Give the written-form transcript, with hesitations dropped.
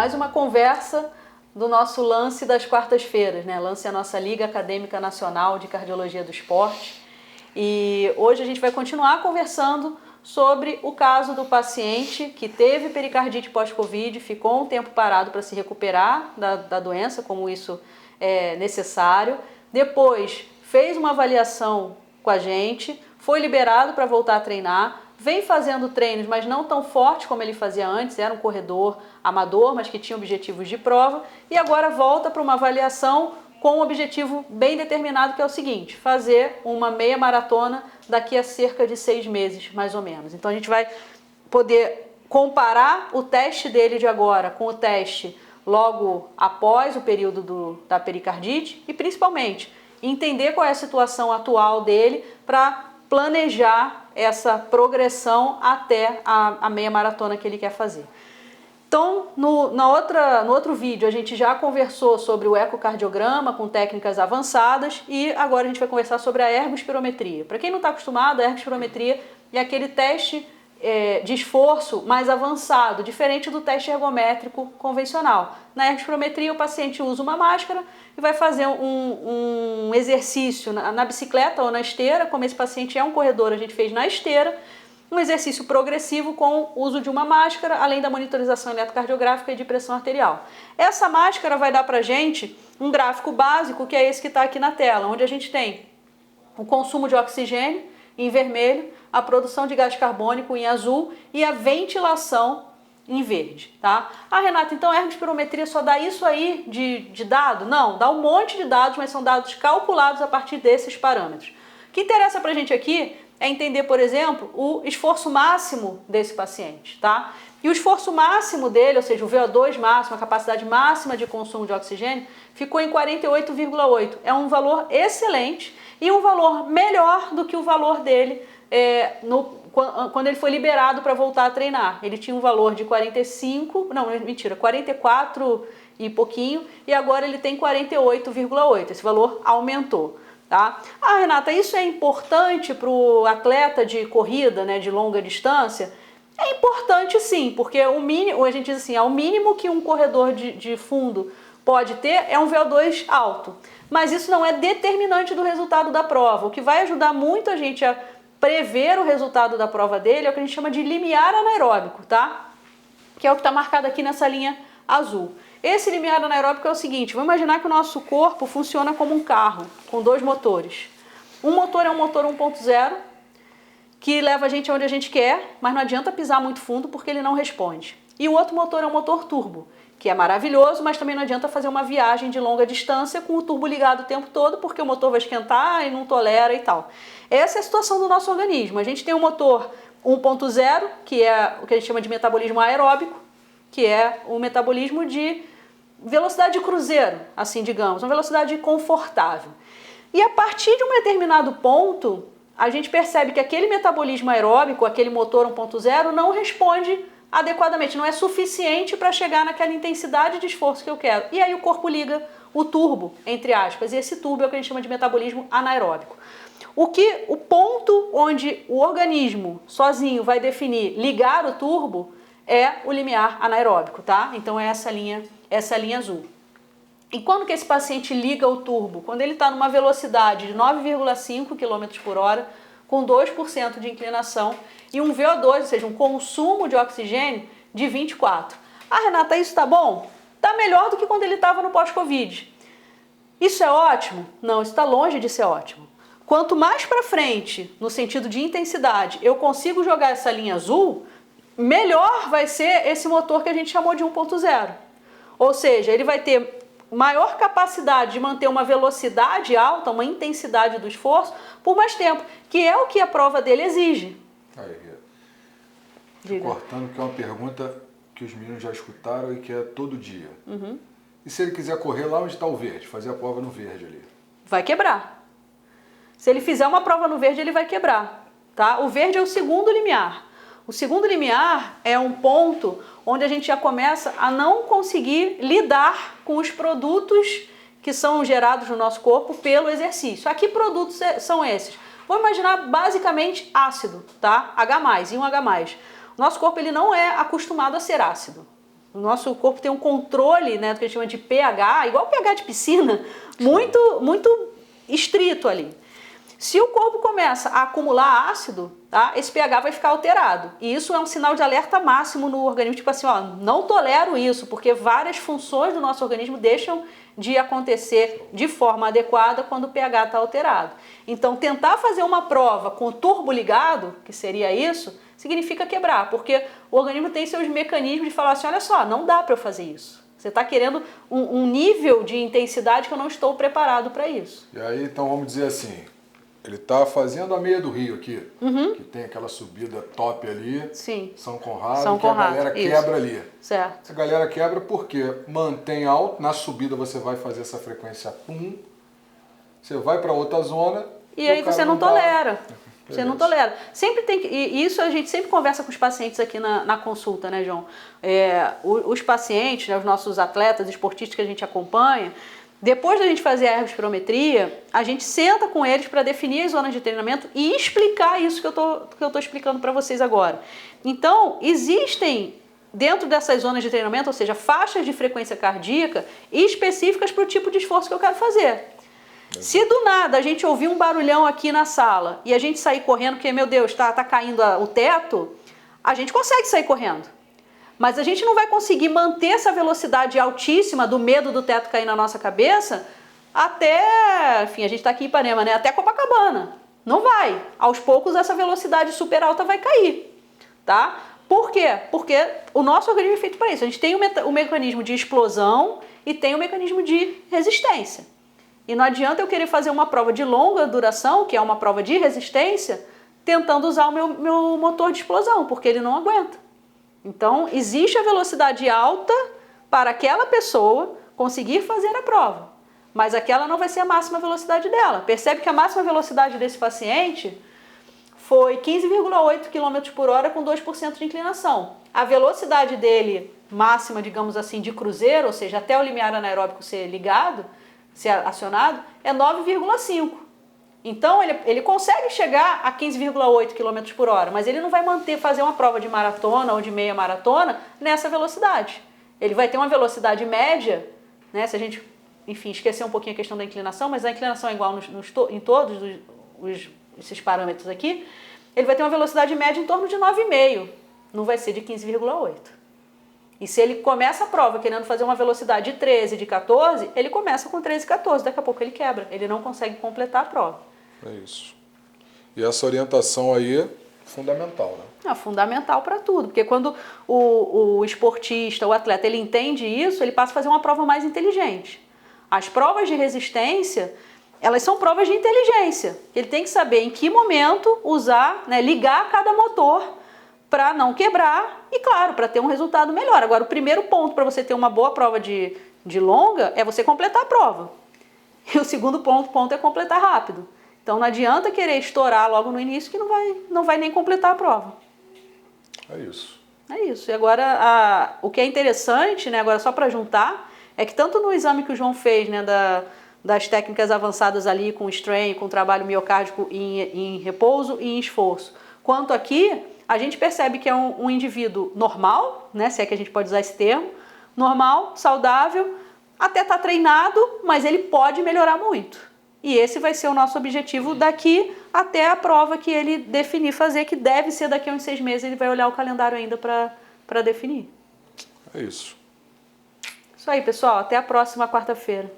mais uma conversa do nosso lance das quartas-feiras, né? Lance a nossa Liga Acadêmica Nacional de Cardiologia do Esporte. E hoje a gente vai continuar conversando sobre o caso do paciente que teve pericardite pós-Covid, ficou um tempo parado para se recuperar da doença, como isso é necessário. Depois fez uma avaliação com a gente, foi liberado para voltar a treinar, vem fazendo treinos, mas não tão forte como ele fazia antes, era um corredor amador, mas que tinha objetivos de prova, e agora volta para uma avaliação com um objetivo bem determinado, que é o seguinte: fazer uma meia maratona daqui a cerca de 6 meses, mais ou menos. Então a gente vai poder comparar o teste dele de agora com o teste logo após o período da pericardite e principalmente entender qual é a situação atual dele para planejar essa progressão até a meia maratona que ele quer fazer. Então, no outro vídeo, a gente já conversou sobre o ecocardiograma com técnicas avançadas e agora a gente vai conversar sobre a ergospirometria. Para quem não está acostumado, a ergospirometria é aquele teste de esforço mais avançado, diferente do teste ergométrico convencional. Na ergospirometria, o paciente usa uma máscara e vai fazer um exercício na bicicleta ou na esteira. Como esse paciente é um corredor, a gente fez na esteira, um exercício progressivo com o uso de uma máscara, além da monitorização eletrocardiográfica e de pressão arterial. Essa máscara vai dar para a gente um gráfico básico, que é esse que está aqui na tela, onde a gente tem o consumo de oxigênio em vermelho, a produção de gás carbônico em azul e a ventilação em verde, tá? Ah, Renata, então a ergospirometria só dá isso aí de dado? Não, dá um monte de dados, mas são dados calculados a partir desses parâmetros. O que interessa pra gente aqui é entender, por exemplo, o esforço máximo desse paciente, tá? E o esforço máximo dele, ou seja, o VO2 máximo, a capacidade máxima de consumo de oxigênio, ficou em 48,8. É um valor excelente e um valor melhor do que o valor dele quando ele foi liberado para voltar a treinar. Ele tinha um valor de 44 e pouquinho, e agora ele tem 48,8. Esse valor aumentou. Tá? Ah, Renata, isso é importante para o atleta de corrida, né, de longa distância? É importante sim, porque o mínimo, a gente diz assim, o mínimo que um corredor de fundo pode ter é um VO2 alto. Mas isso não é determinante do resultado da prova. O que vai ajudar muito a gente a prever o resultado da prova dele é o que a gente chama de limiar anaeróbico, tá? Que é o que está marcado aqui nessa linha azul. Esse limiar anaeróbico é o seguinte: vamos imaginar que o nosso corpo funciona como um carro, com 2 motores. Um motor é um motor 1.0, que leva a gente aonde a gente quer, mas não adianta pisar muito fundo porque ele não responde. E o outro motor é um motor turbo, que é maravilhoso, mas também não adianta fazer uma viagem de longa distância com o turbo ligado o tempo todo, porque o motor vai esquentar e não tolera e tal. Essa é a situação do nosso organismo. A gente tem um motor 1.0, que é o que a gente chama de metabolismo aeróbico, que é o metabolismo de velocidade de cruzeiro, assim digamos, uma velocidade confortável. E a partir de um determinado ponto, a gente percebe que aquele metabolismo aeróbico, aquele motor 1.0, não responde adequadamente, não é suficiente para chegar naquela intensidade de esforço que eu quero. E aí o corpo liga o turbo, entre aspas, e esse turbo é o que a gente chama de metabolismo anaeróbico. O ponto onde o organismo sozinho vai definir ligar o turbo é o limiar anaeróbico, tá? Então é essa linha azul. E quando que esse paciente liga o turbo? Quando ele está numa velocidade de 9,5 km por hora, com 2% de inclinação e um VO2, ou seja, um consumo de oxigênio de 24. Ah, Renata, isso tá bom? Tá melhor do que quando ele estava no pós-Covid. Isso é ótimo? Não, isso está longe de ser ótimo. Quanto mais para frente, no sentido de intensidade, eu consigo jogar essa linha azul, melhor vai ser esse motor que a gente chamou de 1.0. Ou seja, ele vai ter maior capacidade de manter uma velocidade alta, uma intensidade do esforço, por mais tempo, que é o que a prova dele exige. Cortando, que é uma pergunta que os meninos já escutaram e que é todo dia. E se ele quiser correr lá onde está o verde, fazer a prova no verde ali? Vai quebrar. Se ele fizer uma prova no verde, ele vai quebrar. Tá? O verde é o segundo limiar. O segundo limiar é um ponto onde a gente já começa a não conseguir lidar com os produtos que são gerados no nosso corpo pelo exercício. A que produtos são esses? Vamos imaginar basicamente ácido, tá? H+, e um H+. O nosso corpo ele não é acostumado a ser ácido. O nosso corpo tem um controle, né, do que a gente chama de pH, igual o pH de piscina, muito estrito ali. Se o corpo começa a acumular ácido, tá, esse pH vai ficar alterado. E isso é um sinal de alerta máximo no organismo, tipo assim, ó, não tolero isso, porque várias funções do nosso organismo deixam de acontecer de forma adequada quando o pH está alterado. Então, tentar fazer uma prova com o turbo ligado, que seria isso, significa quebrar, porque o organismo tem seus mecanismos de falar assim, olha só, não dá para eu fazer isso. Você está querendo um nível de intensidade que eu não estou preparado para isso. E aí, então, vamos dizer assim, ele está fazendo a meia do Rio aqui, que tem aquela subida top ali, Sim. São Conrado, São que a Conrado, galera isso. quebra ali. Certo. A galera quebra porque mantém alto, na subida você vai fazer essa frequência pum, você vai para outra zona e aí você não tolera. Você não tolera. Sempre tem que, e isso a gente sempre conversa com os pacientes aqui na consulta, né, João? Os pacientes, né, os nossos atletas, esportistas que a gente acompanha, depois da gente fazer a ergospirometria, a gente senta com eles para definir as zonas de treinamento e explicar isso que eu tô explicando para vocês agora. Então, existem dentro dessas zonas de treinamento, ou seja, faixas de frequência cardíaca específicas para o tipo de esforço que eu quero fazer. Se do nada a gente ouvir um barulhão aqui na sala e a gente sair correndo, porque, meu Deus, tá caindo o teto, a gente consegue sair correndo. Mas a gente não vai conseguir manter essa velocidade altíssima do medo do teto cair na nossa cabeça até, enfim, a gente está aqui em Ipanema, né? Até Copacabana. Não vai. Aos poucos essa velocidade super alta vai cair, tá? Por quê? Porque o nosso organismo é feito para isso. A gente tem o mecanismo de explosão e tem o mecanismo de resistência. E não adianta eu querer fazer uma prova de longa duração, que é uma prova de resistência, tentando usar o meu motor de explosão, porque ele não aguenta. Então, existe a velocidade alta para aquela pessoa conseguir fazer a prova, mas aquela não vai ser a máxima velocidade dela. Percebe que a máxima velocidade desse paciente foi 15,8 km por hora com 2% de inclinação. A velocidade dele máxima, digamos assim, de cruzeiro, ou seja, até o limiar anaeróbico ser ligado, ser acionado, é 9,5. Então, ele consegue chegar a 15,8 km por hora, mas ele não vai fazer uma prova de maratona ou de meia maratona nessa velocidade. Ele vai ter uma velocidade média, né, se a gente, enfim, esquecer um pouquinho a questão da inclinação, mas a inclinação é igual em todos esses parâmetros aqui, ele vai ter uma velocidade média em torno de 9,5, não vai ser de 15,8. E se ele começa a prova querendo fazer uma velocidade de 13, de 14, ele começa com 13, 14, daqui a pouco ele quebra, ele não consegue completar a prova. É isso. E essa orientação aí é fundamental, né? É fundamental para tudo, porque quando o esportista, o atleta, ele entende isso, ele passa a fazer uma prova mais inteligente. As provas de resistência, elas são provas de inteligência. Ele tem que saber em que momento usar, né, ligar cada motor para não quebrar e, claro, para ter um resultado melhor. Agora, o primeiro ponto para você ter uma boa prova de longa é você completar a prova. E o segundo ponto é completar rápido. Então não adianta querer estourar logo no início que não vai nem completar a prova. É isso. É isso. E agora, o que é interessante, né, agora só para juntar, é que tanto no exame que o João fez, né, das técnicas avançadas ali com strain, com trabalho miocárdico em repouso e em esforço, quanto aqui, a gente percebe que é um indivíduo normal, né, se é que a gente pode usar esse termo, normal, saudável, até tá treinado, mas ele pode melhorar muito. E esse vai ser o nosso objetivo daqui até a prova que ele definir fazer, que deve ser daqui a uns 6 meses, ele vai olhar o calendário ainda para definir. É isso. Isso aí, pessoal. Até a próxima quarta-feira.